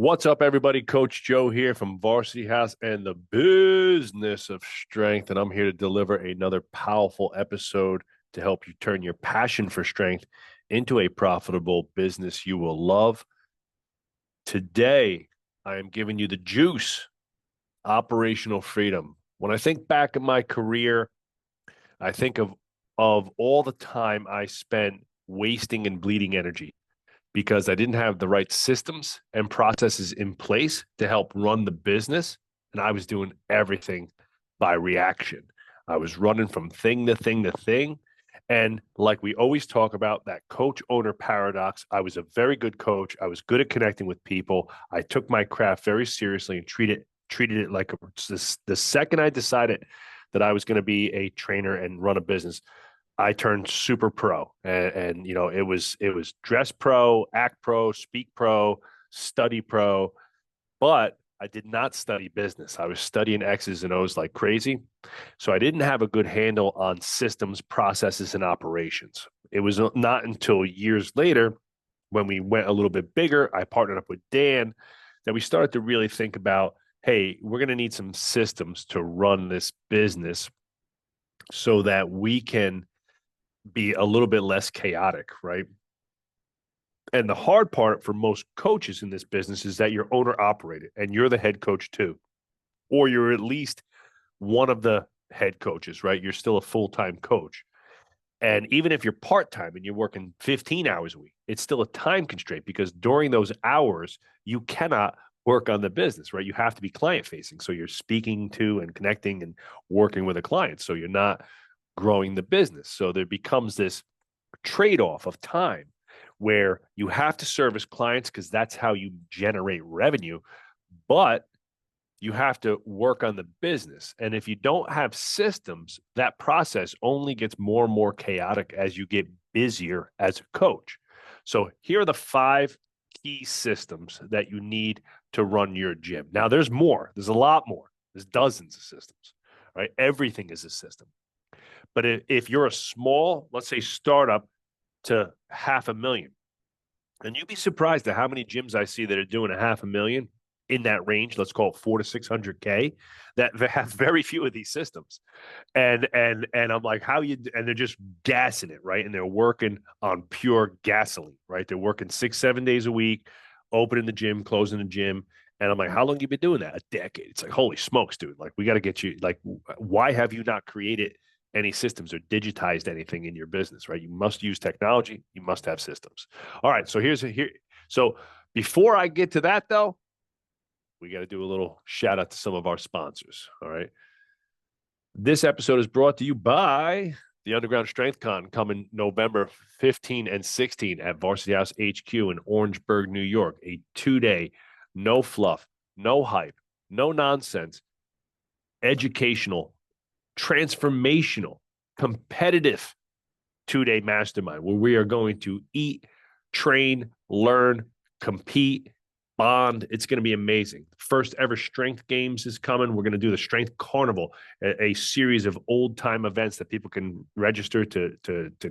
What's up, everybody? Coach Joe here from Varsity House and the business of strength. And I'm here to deliver another powerful episode to help you turn your passion for strength into a profitable business you will love. Today, I am giving you the juice, operational freedom. When I think back in my career, I think of all the time I spent wasting and bleeding energy because I didn't have the right systems and processes in place to help run the business. And I was doing everything by reaction. I was running from thing to thing to thing. And like we always talk about, that coach owner paradox, I was a very good coach. I was good at connecting with people. I took my craft very seriously and treated it like the second I decided that I was going to be a trainer and run a business, I turned super pro, and it was dress pro, act pro, speak pro, study pro, but I did not study business. I was studying X's and O's like crazy. So I didn't have a good handle on systems, processes, and operations. It was not until years later when we went a little bit bigger, I partnered up with Dan, that we started to really think about, hey, we're going to need some systems to run this business so that we can be a little bit less chaotic, right? And the hard part for most coaches in this business is that you're owner operated and you're the head coach too, or you're at least one of the head coaches, right? You're still a full time coach. And even if you're part time and you're working 15 hours a week, it's still a time constraint because during those hours, you cannot work on the business, right? You have to be client facing. So you're speaking to and connecting and working with a client. So you're not growing the business. So there becomes this trade off of time where you have to service clients because that's how you generate revenue, but you have to work on the business. And if you don't have systems, that process only gets more and more chaotic as you get busier as a coach. So here are the 5 key systems that you need to run your gym. Now, there's more, there's a lot more, there's dozens of systems, right? Everything is a system. But if you're a small, let's say, startup to 500,000, and you'd be surprised at how many gyms I see that are doing 500,000 in that range. Let's call it 400 to 600K. That they have very few of these systems, and I'm like, how you? And they're just gassing it, right? And they're working on pure gasoline, right? They're working 6, 7 days a week, opening the gym, closing the gym. And I'm like, how long you been doing that? A decade. It's like, holy smokes, dude. Like, we got to get you, like, why have you not created any systems or digitized anything in your business, right? You must use technology. You must have systems. All right. So here. So before I get to that, though, we got to do a little shout out to some of our sponsors. All right. This episode is brought to you by the Underground Strength Con coming November 15 and 16 at Varsity House HQ in Orangeburg, New York. A 2-day, no fluff, no hype, no nonsense, educational, transformational, competitive 2-day mastermind where we are going to eat, train, learn, compete, bond. It's going to be amazing. First ever strength games is coming. We're going to do the strength carnival, a series of old time events that people can register to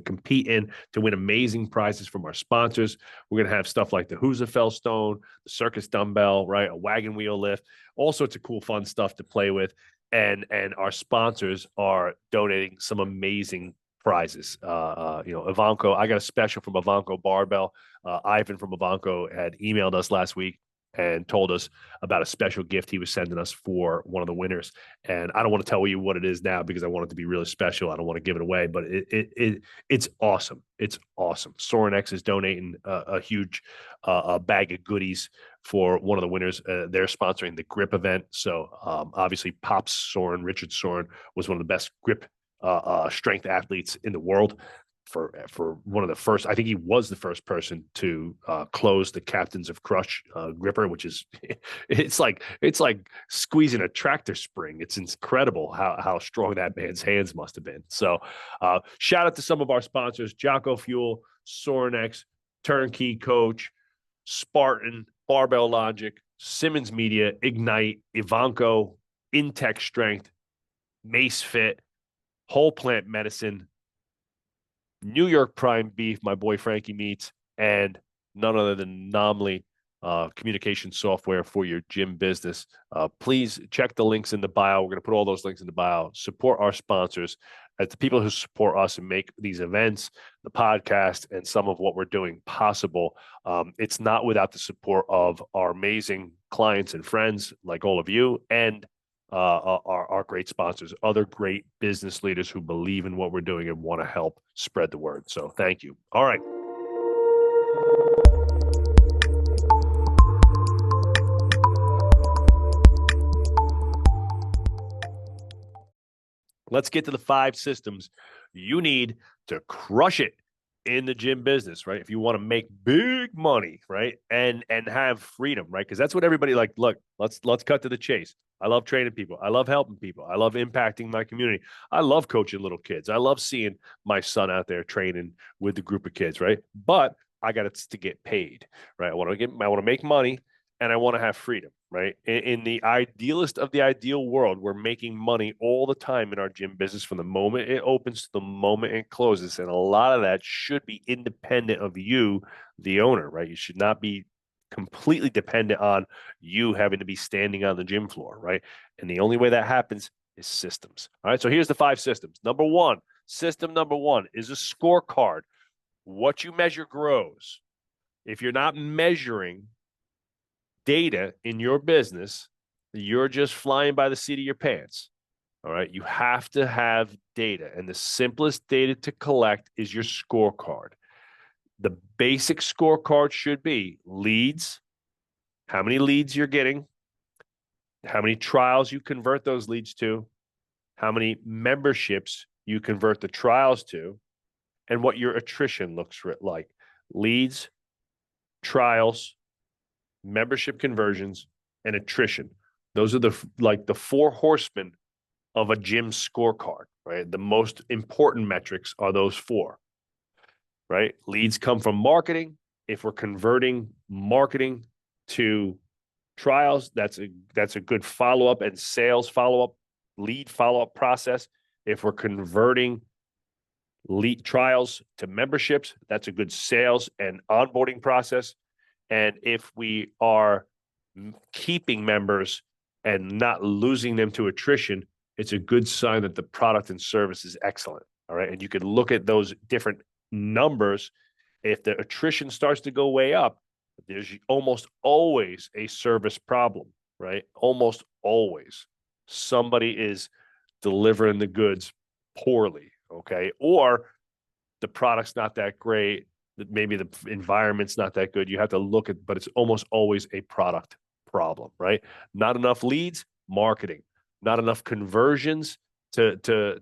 compete in to win amazing prizes from our sponsors. We're going to have stuff like the Husafell Stone, the circus dumbbell, right? A wagon wheel lift, all sorts of cool, fun stuff to play with. And our sponsors are donating some amazing prizes. Ivanko, I got a special from Ivanko Barbell. Ivan from Ivanko had emailed us last week and told us about a special gift he was sending us for one of the winners. And I don't want to tell you what it is now because I want it to be really special. I don't want to give it away, but it's awesome. It's awesome. Soren X is donating a huge bag of goodies for one of the winners. They're sponsoring the grip event. So obviously Pops Soren, Richard Soren, was one of the best grip strength athletes in the world. For one of the first, I think he was the first person to close the Captains of Crush gripper, which is it's like squeezing a tractor spring. It's incredible how strong that man's hands must have been. So shout out to some of our sponsors: Jocko Fuel, Sorinex, Turnkey Coach, Spartan, Barbell Logic, Simmons Media, Ignite, Ivanko, Intech Strength, Mace Fit, Whole Plant Medicine, New York Prime Beef, my boy Frankie Meats, and none other than Nomley communication software for your gym business, please check the links in the bio. We're going to put all those links in the bio. Support our sponsors, as the people who support us and make these events, the podcast, and some of what we're doing possible. It's not without the support of our amazing clients and friends like all of you, and our great sponsors, other great business leaders who believe in what we're doing and want to help spread the word. So thank you. All right. Let's get to the 5 systems you need to crush it in the gym business, right? If you want to make big money, right? And have freedom, right? Because that's what everybody like. Look, let's cut to the chase. I love training people. I love helping people. I love impacting my community. I love coaching little kids. I love seeing my son out there training with the group of kids, right? But I got to get paid, right? I want to make money, and I want to have freedom, right? In the idealist of the ideal world, we're making money all the time in our gym business from the moment it opens to the moment it closes. And a lot of that should be independent of you, the owner, right? You should not be completely dependent on you having to be standing on the gym floor, right? And the only way that happens is systems. All right. So here's the 5 systems. System number one is a scorecard. What you measure grows. If you're not measuring data in your business, you're just flying by the seat of your pants. All right. You have to have data. And the simplest data to collect is your scorecard. The basic scorecard should be leads, how many leads you're getting, how many trials you convert those leads to, how many memberships you convert the trials to, and what your attrition looks like. Leads, trials, membership conversions, and attrition. Those are the 4 horsemen of a gym scorecard, right? The most important metrics are those 4, right? Leads come from marketing. If we're converting marketing to trials, that's a good follow-up and sales follow-up, lead follow-up process. If we're converting lead trials to memberships, that's a good sales and onboarding process. And if we are keeping members and not losing them to attrition, it's a good sign that the product and service is excellent. All right. And you can look at those different numbers. If the attrition starts to go way up, there's almost always a service problem, right? Almost always. Somebody is delivering the goods poorly, okay? Or the product's not that great, maybe the environment's not that good. You have to look at, but it's almost always a product problem, right? Not enough leads, marketing. Not enough conversions to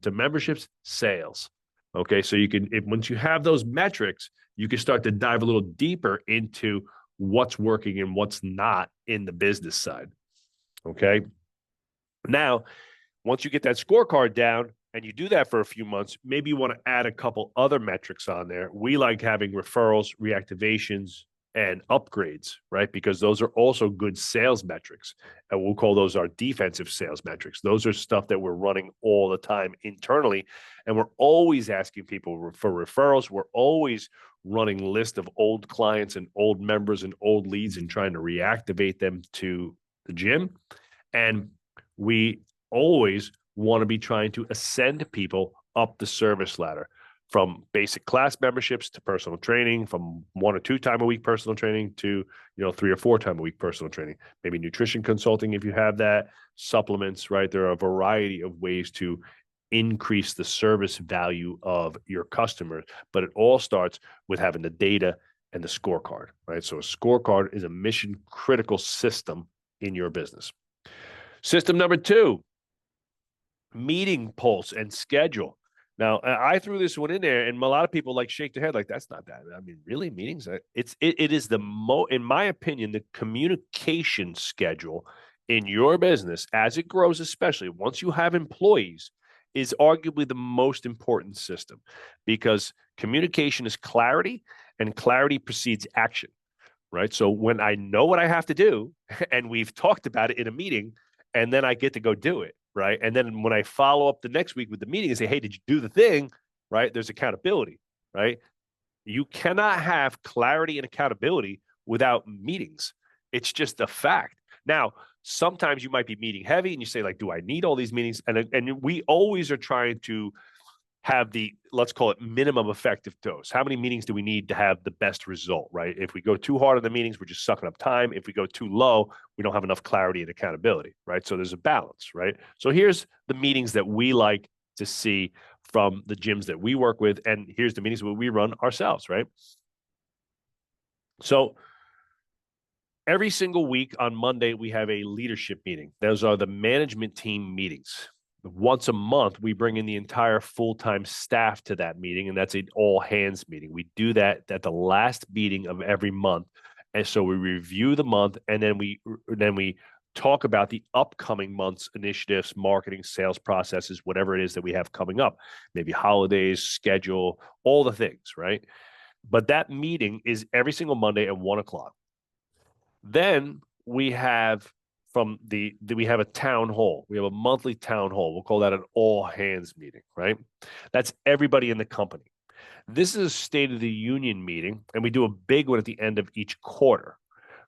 memberships, sales. Okay, so you can, once you have those metrics, you can start to dive a little deeper into what's working and what's not in the business side. Okay. Now, once you get that scorecard down and you do that for a few months, maybe you want to add a couple other metrics on there. We like having referrals, reactivations, and upgrades, right? Because those are also good sales metrics. And we'll call those our defensive sales metrics. Those are stuff that we're running all the time internally. And we're always asking people for referrals. We're always running lists of old clients and old members and old leads and trying to reactivate them to the gym. And we always want to be trying to ascend people up the service ladder, from basic class memberships to personal training, from 1 or 2 time a week personal training to 3 or 4 time a week personal training, maybe nutrition consulting if you have that, supplements, right? There are a variety of ways to increase the service value of your customers, but it all starts with having the data and the scorecard, right? So a scorecard is a mission critical system in your business. System number 2, meeting pulse and schedule. Now, I threw this one in there, and a lot of people shake their head like, that's not that. I mean, really, meetings? It is in my opinion, the communication schedule in your business as it grows, especially once you have employees, is arguably the most important system, because communication is clarity, and clarity precedes action, right? So when I know what I have to do, and we've talked about it in a meeting, and then I get to go do it, right? And then when I follow up the next week with the meeting and say, hey, did you do the thing, right? There's accountability, right? You cannot have clarity and accountability without meetings. It's just a fact. Now, sometimes you might be meeting heavy and you say, like, do I need all these meetings? And we always are trying to have the, let's call it, minimum effective dose. How many meetings do we need to have the best result, right? If we go too hard on the meetings, we're just sucking up time. If we go too low, we don't have enough clarity and accountability, right? So there's a balance, right? So here's the meetings that we like to see from the gyms that we work with, and here's the meetings that we run ourselves, right? So every single week on Monday, we have a leadership meeting. Those are the management team meetings. Once a month, we bring in the entire full-time staff to that meeting, and that's an all-hands meeting. We do that at the last meeting of every month. And so we review the month, and then we talk about the upcoming month's initiatives, marketing, sales processes, whatever it is that we have coming up, maybe holidays, schedule, all the things, right? But that meeting is every single Monday at 1 o'clock. Then we have we have a town hall. We have a monthly town hall. We'll call that an all hands meeting, right? That's everybody in the company. This is a State of the Union meeting, and we do a big one at the end of each quarter.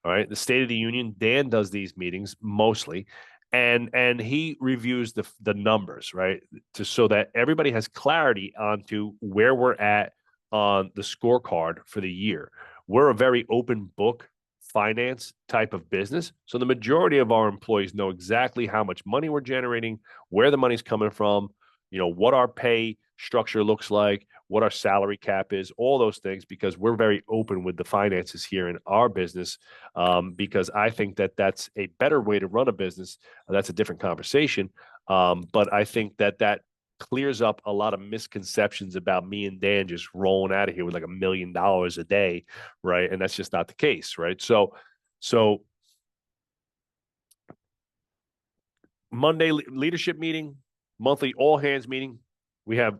All right. The State of the Union, Dan does these meetings mostly, and he reviews the numbers, right? So that everybody has clarity onto where we're at on the scorecard for the year. We're a very open book finance type of business. So the majority of our employees know exactly how much money we're generating, where the money's coming from, what our pay structure looks like, what our salary cap is, all those things, because we're very open with the finances here in our business. Because I think that that's a better way to run a business. That's a different conversation. But I think that clears up a lot of misconceptions about me and Dan just rolling out of here with like $1 million a day, right? And that's just not the case, right? So Monday leadership meeting, monthly all hands meeting. We have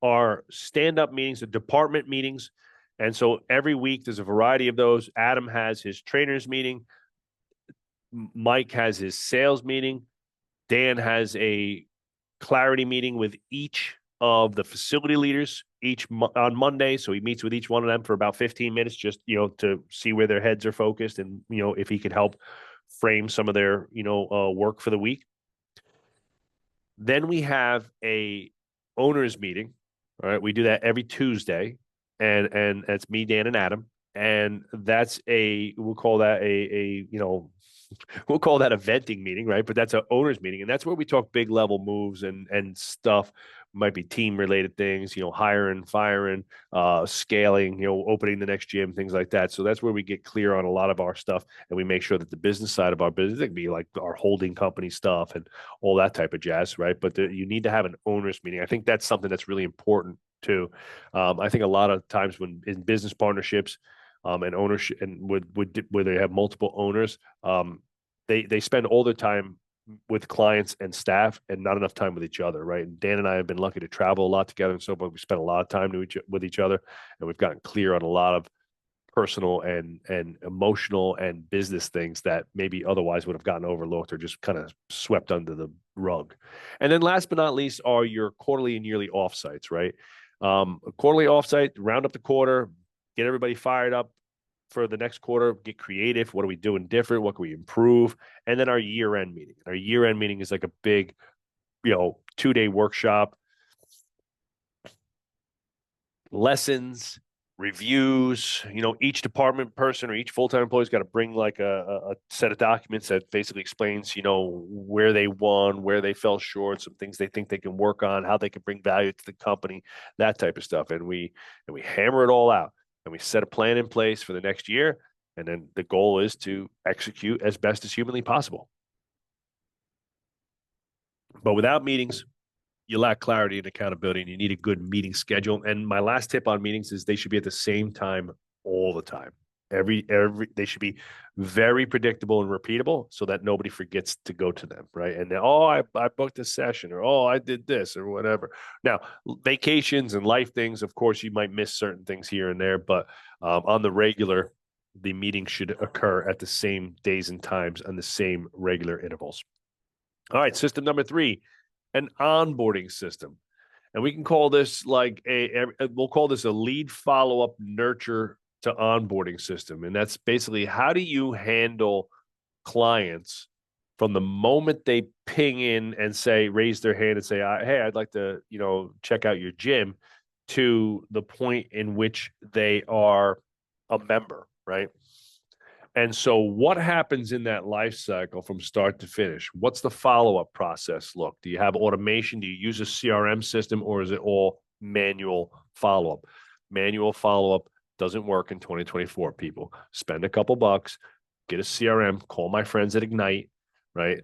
our stand-up meetings, the department meetings. And so every week there's a variety of those. Adam has his trainers meeting. Mike has his sales meeting. Dan has a clarity meeting with each of the facility leaders on Monday. So he meets with each one of them for about 15 minutes, just, to see where their heads are focused and, if he could help frame some of their, work for the week. Then we have a owners meeting. All right. We do that every Tuesday, and that's me, Dan, and Adam. And we'll call that we'll call that a venting meeting, right? But that's an owners meeting, and that's where we talk big level moves and stuff. Might be team related things, hiring, firing, scaling, opening the next gym, things like that. So that's where we get clear on a lot of our stuff, and we make sure that the business side of our business, it can be like our holding company stuff and all that type of jazz, right? But you need to have an owners meeting. I think that's something that's really important too. I think a lot of times when in business partnerships, and ownership, and where they have multiple owners, they spend all their time with clients and staff and not enough time with each other, right? And Dan and I have been lucky to travel a lot together, and so but we spent a lot of time with each other, and we've gotten clear on a lot of personal and emotional and business things that maybe otherwise would have gotten overlooked or just kind of swept under the rug. And then last but not least are your quarterly and yearly offsites, right? A quarterly offsite, round up the quarter, get everybody fired up for the next quarter, get creative. What are we doing different? What can we improve? And then our year-end meeting. Our year-end meeting is like a big, 2-day workshop, lessons, reviews. Each department person or each full-time employee's got to bring like a set of documents that basically explains, where they won, where they fell short, some things they think they can work on, how they can bring value to the company, that type of stuff. And we hammer it all out. And we set a plan in place for the next year. And then the goal is to execute as best as humanly possible. But without meetings, you lack clarity and accountability, and you need a good meeting schedule. And my last tip on meetings is they should be at the same time all the time. They should be very predictable and repeatable so that nobody forgets to go to them, right? And then, I booked a session, or I did this, or whatever. Now, vacations and life things, of course, you might miss certain things here and there, but on the regular, the meeting should occur at the same days and times on the same regular intervals. All right, system number 3, an onboarding system. And we can call this we'll call this a lead follow-up nurture to onboarding system. And that's basically, how do you handle clients from the moment they ping in and say, raise their hand and say, hey, I'd like to, check out your gym, to the point in which they are a member, right? And so what happens in that life cycle from start to finish? What's the follow-up process look? Do you have automation? Do you use a CRM system, or is it all manual follow-up? Manual follow-up doesn't work in 2024, people. Spend a couple bucks, get a CRM, call my friends at Ignite, right?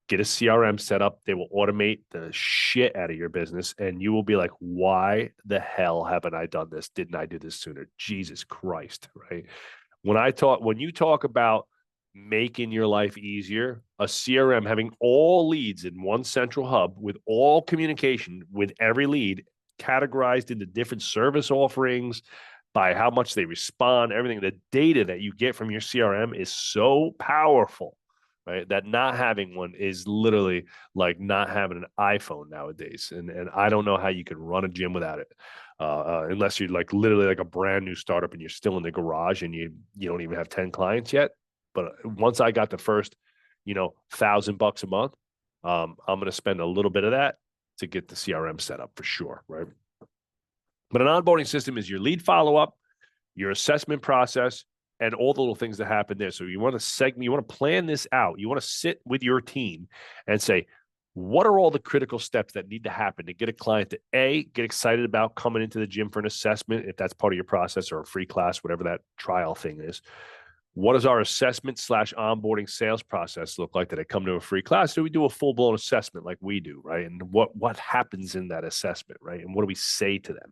Get a CRM set up. They will automate the shit out of your business, and you will be like, why the hell haven't I done this? Didn't I do this sooner? Jesus Christ, right? When you talk about making your life easier, a CRM having all leads in one central hub with all communication with every lead categorized into different service offerings by how much they respond, everything, the data that you get from your CRM is so powerful, right? That not having one is literally like not having an iPhone nowadays. And I don't know how you can run a gym without it. Unless you're like literally like a brand new startup and you're still in the garage and you don't even have 10 clients yet. But once I got the first, $1,000 a month, I'm going to spend a little bit of that to get the CRM set up for sure, right? But an onboarding system is your lead follow-up, your assessment process, and all the little things that happen there. So you want to plan this out. You want to sit with your team and say, what are all the critical steps that need to happen to get a client to get excited about coming into the gym for an assessment, if that's part of your process, or a free class, whatever that trial thing is. What does our assessment / onboarding sales process look like? That I come to a free class? Do we do a full blown assessment like we do, right? And what happens in that assessment, right? And what do we say to them?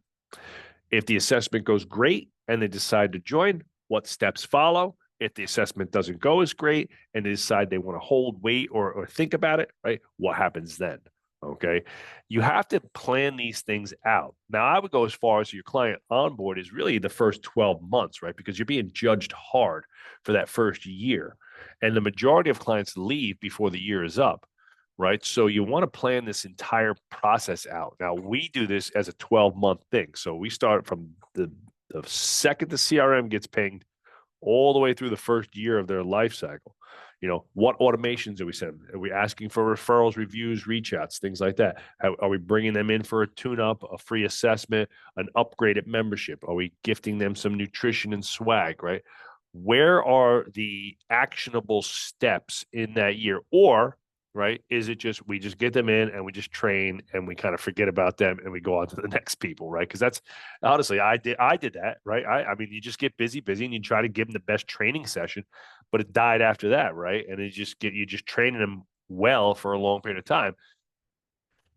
If the assessment goes great and they decide to join, what steps follow? If the assessment doesn't go as great and they decide they want to hold, wait, or think about it, right? What happens then? Okay. You have to plan these things out. Now, I would go as far as your client onboard is really the first 12 months, right? Because you're being judged hard for that first year. And the majority of clients leave before the year is up, right? So you want to plan this entire process out. Now, we do this as a 12-month thing. So we start from the second the CRM gets pinged all the way through the first year of their life cycle. What automations are we sending? Are we asking for referrals, reviews, reach outs, things like that? Are we bringing them in for a tune-up, a free assessment, an upgraded membership? Are we gifting them some nutrition and swag, right? Where are the actionable steps in that year? Or, right, is it just we just get them in and we just train and we kind of forget about them and we go on to the next people, right? Because that's honestly, I did that, right? I mean, you just get busy, and you try to give them the best training session, but it died after that, right? And you just training them well for a long period of time.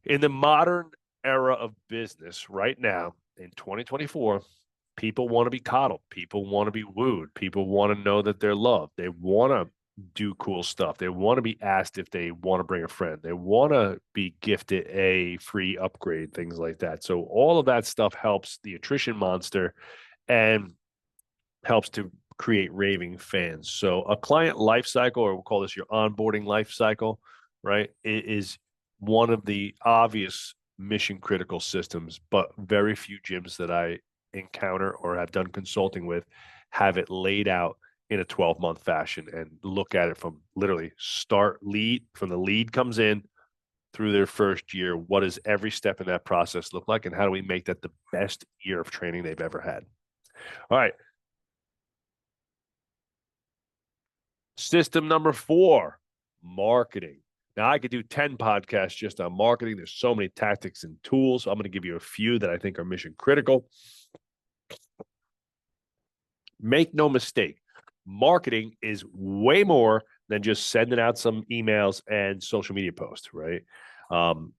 In the modern era of business right now in 2024, people want to be coddled. People want to be wooed. People want to know that they're loved. They want to do cool stuff. They want to be asked if they want to bring a friend. They want to be gifted a free upgrade, things like that. So all of that stuff helps the attrition monster and helps to create raving fans. So a client life cycle, or we'll call this your onboarding life cycle, right, is one of the obvious mission critical systems, but very few gyms that I encounter or have done consulting with have it laid out in a 12-month fashion and look at it from literally from the lead comes in through their first year. What does every step in that process look like? And how do we make that the best year of training they've ever had? All right. System number 4, marketing. Now, I could do 10 podcasts just on marketing. There's so many tactics and tools. I'm going to give you a few that I think are mission critical. Make no mistake, marketing is way more than just sending out some emails and social media posts, right?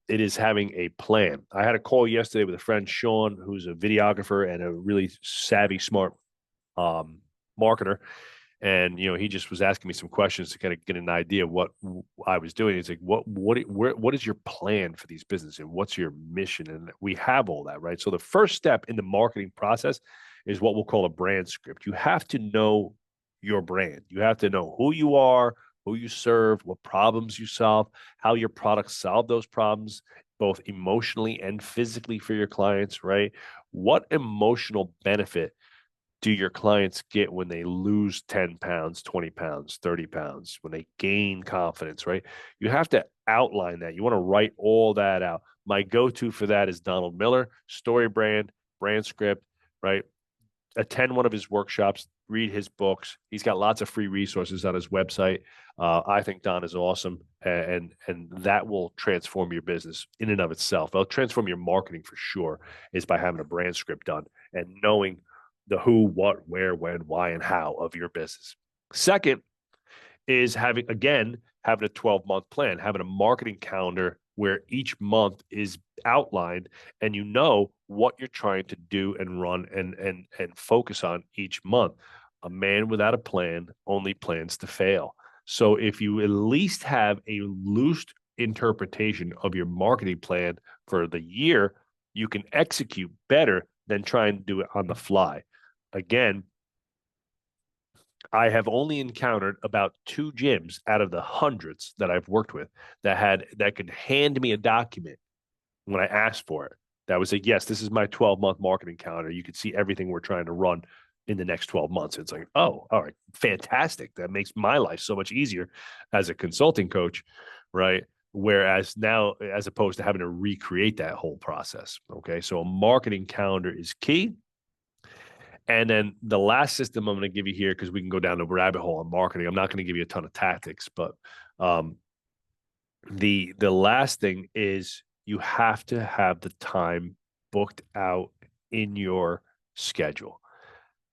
It is having a plan. I had a call yesterday with a friend, Sean, who's a videographer and a really savvy, smart marketer. And he just was asking me some questions to kind of get an idea of what I was doing. He's like, what is your plan for these businesses and what's your mission? And we have all that, right? So the first step in the marketing process is what we'll call a brand script. You have to know your brand. You have to know who you are, who you serve, what problems you solve, how your products solve those problems, both emotionally and physically for your clients, right? What emotional benefit do your clients get when they lose 10 pounds, 20 pounds, 30 pounds, when they gain confidence, right? You have to outline that. You want to write all that out. My go-to for that is Donald Miller, story brand script, right? Attend one of his workshops, read his books. He's got lots of free resources on his website. I think Don is awesome, and that will transform your business in and of itself. It'll transform your marketing for sure, is by having a brand script done and knowing the who, what, where, when, why, and how of your business. Second is having a 12-month plan, having a marketing calendar where each month is outlined and you know what you're trying to do and run and focus on each month. A man without a plan only plans to fail. So if you at least have a loose interpretation of your marketing plan for the year, you can execute better than trying to do it on the fly. Again, I have only encountered about 2 gyms out of the hundreds that I've worked with that could hand me a document when I asked for it. That was like, yes, this is my 12-month marketing calendar. You could see everything we're trying to run in the next 12 months. It's like, oh, all right, fantastic. That makes my life so much easier as a consulting coach, right? Whereas now, as opposed to having to recreate that whole process. Okay. So a marketing calendar is key. And then the last system I'm going to give you here, because we can go down the rabbit hole on marketing. I'm not going to give you a ton of tactics, but the last thing is you have to have the time booked out in your schedule.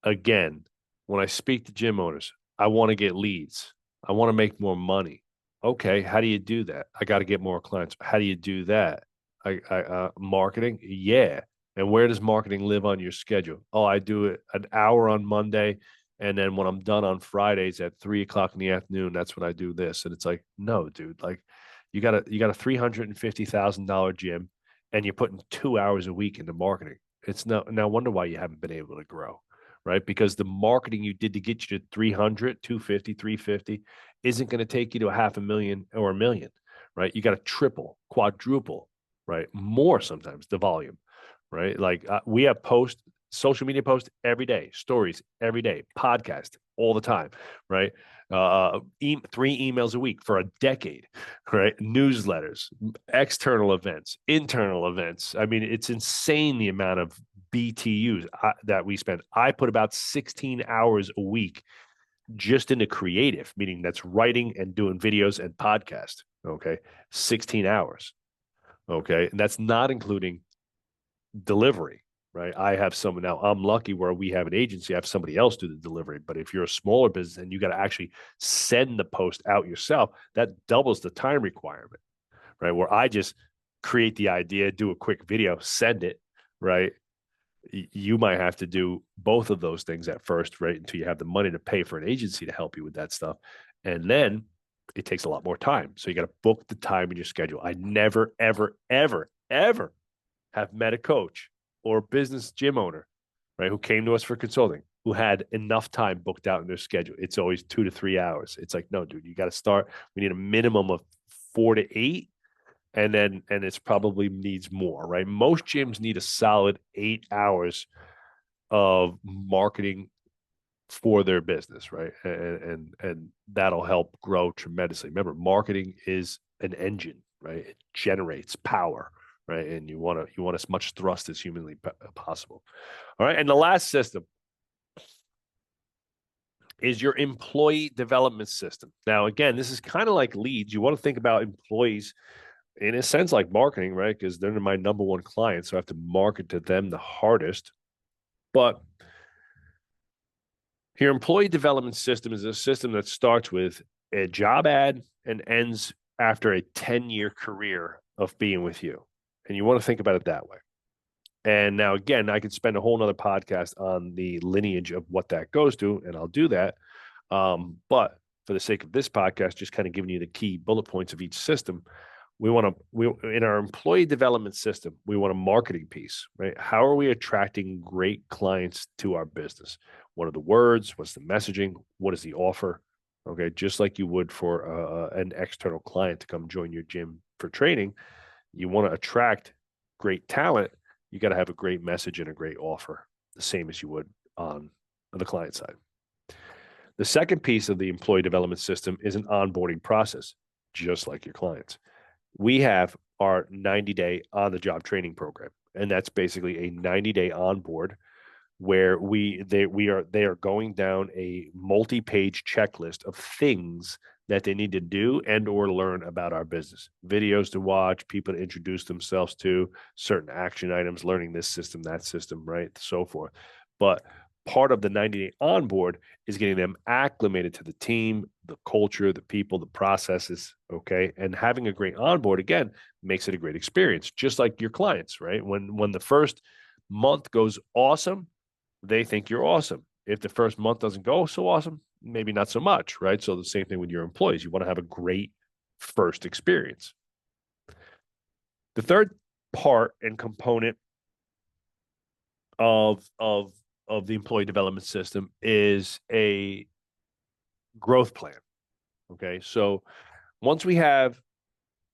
Again, when I speak to gym owners, I want to get leads. I want to make more money. Okay, how do you do that? I got to get more clients. How do you do that? Marketing, yeah. And where does marketing live on your schedule? Oh, I do it an hour on Monday, and then when I'm done on Fridays at 3 o'clock in the afternoon, that's when I do this. And it's like, no, dude, like you got a $350,000 gym, and you're putting 2 hours a week into marketing. It's no wonder why you haven't been able to grow, right? Because the marketing you did to get you to 300, 250, 350 isn't going to take you to a 500,000 or a million, right? You got to triple, quadruple, right? More sometimes the volume, right? Like we have social media posts every day, stories every day, podcast all the time, right? 3 emails a week for a decade, right? Newsletters, external events, internal events. I mean, it's insane the amount of BTUs that we spend. I put about 16 hours a week just into creative, meaning that's writing and doing videos and podcast. Okay. 16 hours. Okay. And that's not including delivery, right? I have someone now. I'm lucky where we have an agency. I have somebody else do the delivery. But if you're a smaller business and you got to actually send the post out yourself, that doubles the time requirement, right? Where I just create the idea, do a quick video, send it, right? You might have to do both of those things at first, right? Until you have the money to pay for an agency to help you with that stuff. And then it takes a lot more time. So you got to book the time in your schedule. I never, ever, ever, ever have met a coach or a business gym owner, right, who came to us for consulting, who had enough time booked out in their schedule. It's always 2 to 3 hours. It's like, no, dude, you got to start. We need a minimum of 4 to 8. And it's probably needs more, right? Most gyms need a solid 8 hours of marketing for their business, right? And that'll help grow tremendously. Remember, marketing is an engine, right? It generates power, right? And you want as much thrust as humanly possible. All right. And the last system is your employee development system. Now, again, this is kind of like leads. You want to think about employees in a sense like marketing, right? Because they're my number one client. So I have to market to them the hardest. But your employee development system is a system that starts with a job ad and ends after a 10-year career of being with you. And you want to think about it that way. And now, again, I could spend a whole nother podcast on the lineage of what that goes to, and I'll do that. But for the sake of this podcast, just kind of giving you the key bullet points of each system, we in our employee development system, we want a marketing piece, right? How are we attracting great clients to our business? What are the words? What's the messaging? What is the offer? Okay, just like you would for an external client to come join your gym for training, you want to attract great talent. You got to have a great message and a great offer, the same as you would on on the client side. The second piece of the employee development system is an onboarding process, just like your clients. We have our 90-day on-the-job training program, and that's basically a 90-day onboard where they are going down a multi-page checklist of things that they need to do and or learn about our business. Videos to watch, people to introduce themselves to, certain action items, learning this system, that system, right? So forth. But part of the 90-day onboard is getting them acclimated to the team, the culture, the people, the processes, okay? And having a great onboard, again, makes it a great experience, just like your clients, right? When the first month goes awesome, they think you're awesome. If the first month doesn't go so awesome, maybe not so much, right? So the same thing with your employees. You want to have a great first experience. The third part and component of the employee development system is a growth plan. Okay. So once we have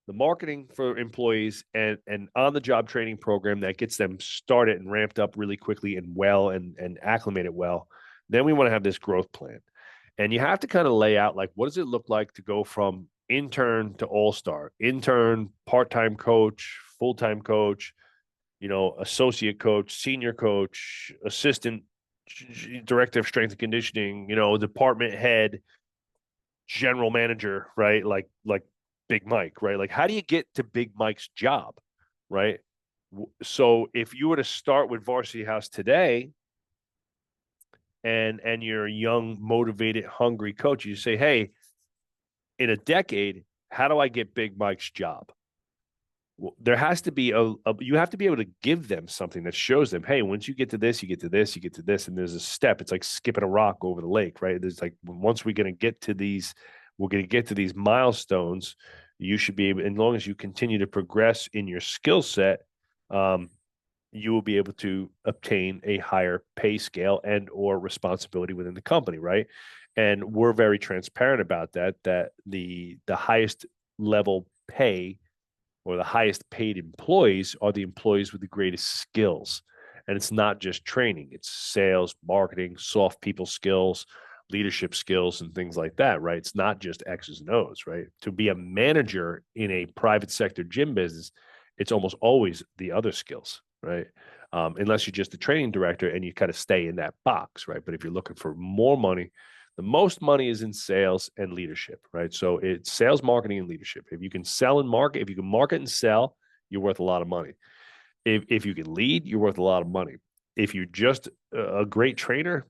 the marketing for employees and on the job training program that gets them started and ramped up really quickly and well and acclimated well, then we want to have this growth plan. And you have to kind of lay out, like, what does it look like to go from intern to all-star, intern, part-time coach, full-time coach, associate coach, senior coach, assistant director of strength and conditioning, department head, general manager, right? Like Big Mike, right? Like, how do you get to Big Mike's job, right? So if you were to start with Varsity House today, and you're a young, motivated, hungry coach, you say, hey, in a decade, how do I get Big Mike's job? Well, there has to be you have to be able to give them something that shows them, hey, once you get to this, you get to this, you get to this, and there's a step. It's like skipping a rock over the lake, right? There's like, once we're going to get to these, we're going to get to these milestones. You should be able, as long as you continue to progress in your skill set, you will be able to obtain a higher pay scale and or responsibility within the company, right? And we're very transparent about that the highest level pay or the highest paid employees are the employees with the greatest skills. And it's not just training, it's sales, marketing, soft people skills, leadership skills, and things like that, right? It's not just X's and O's, right? To be a manager in a private sector gym business, it's almost always the other skills, right? Unless you're just the training director and you kind of stay in that box, right? But if you're looking for more money, the most money is in sales and leadership, right? So it's sales, marketing, and leadership. If you can sell and market, if you can market and sell, you're worth a lot of money. If you can lead, you're worth a lot of money. If you're just a great trainer,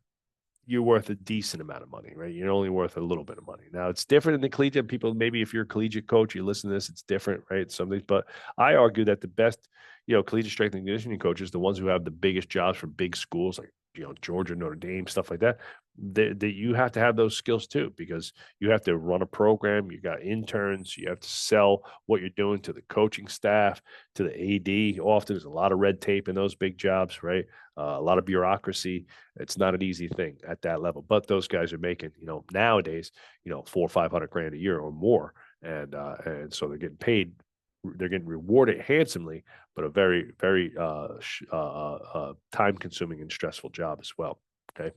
you're worth a decent amount of money, right? You're only worth a little bit of money. Now, it's different in the collegiate. People, maybe if you're a collegiate coach, you listen to this, it's different, right? Something, but I argue that the best, collegiate strength and conditioning coaches, the ones who have the biggest jobs for big schools like Georgia, Notre Dame, stuff like that, that you have to have those skills too, because you have to run a program, you got interns, you have to sell what you're doing to the coaching staff, to the AD. Often there's a lot of red tape in those big jobs, right? A lot of bureaucracy. It's not an easy thing at that level, but those guys are making, nowadays, 400-500 grand a year or more, and so they're getting paid. They're getting rewarded handsomely, but a very, very time-consuming and stressful job as well. Okay,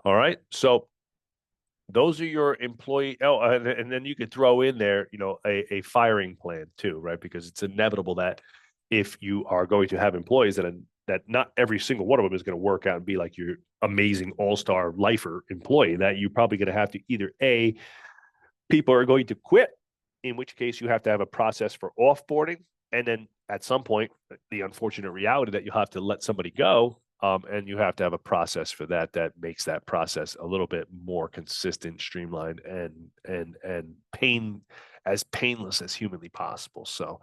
all right. So those are your employee. Oh, and then you could throw in there, a firing plan too, right? Because it's inevitable that if you are going to have employees that not every single one of them is going to work out and be like your amazing all-star lifer employee, that you're probably going to have to either people are going to quit, in which case you have to have a process for offboarding. And then at some point, the unfortunate reality that you'll have to let somebody go. And you have to have a process for that makes that process a little bit more consistent, streamlined, and as painless as humanly possible. So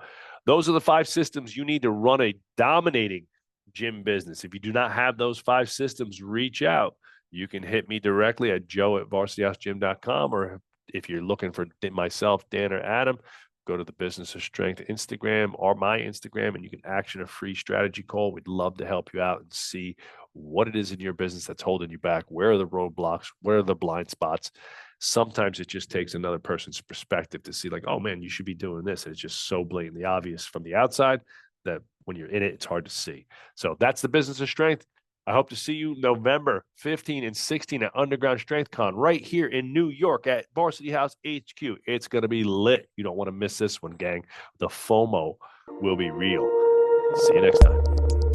those are the 5 systems you need to run a dominating gym business. If you do not have those 5 systems, reach out. You can hit me directly at joe@varsityhousegym.com, or if you're looking for myself, Dan, or Adam, go to the Business of Strength Instagram or my Instagram, and you can action a free strategy call. We'd love to help you out and see what it is in your business that's holding you back. Where are the roadblocks? Where are the blind spots? Sometimes it just takes another person's perspective to see, like, oh man, you should be doing this. And it's just so blatantly obvious from the outside that when you're in it, it's hard to see. So that's the Business of Strength. I hope to see you November 15 and 16 at Underground Strength Con right here in New York at Varsity House HQ. It's going to be lit. You don't want to miss this one, gang. The FOMO will be real. See you next time.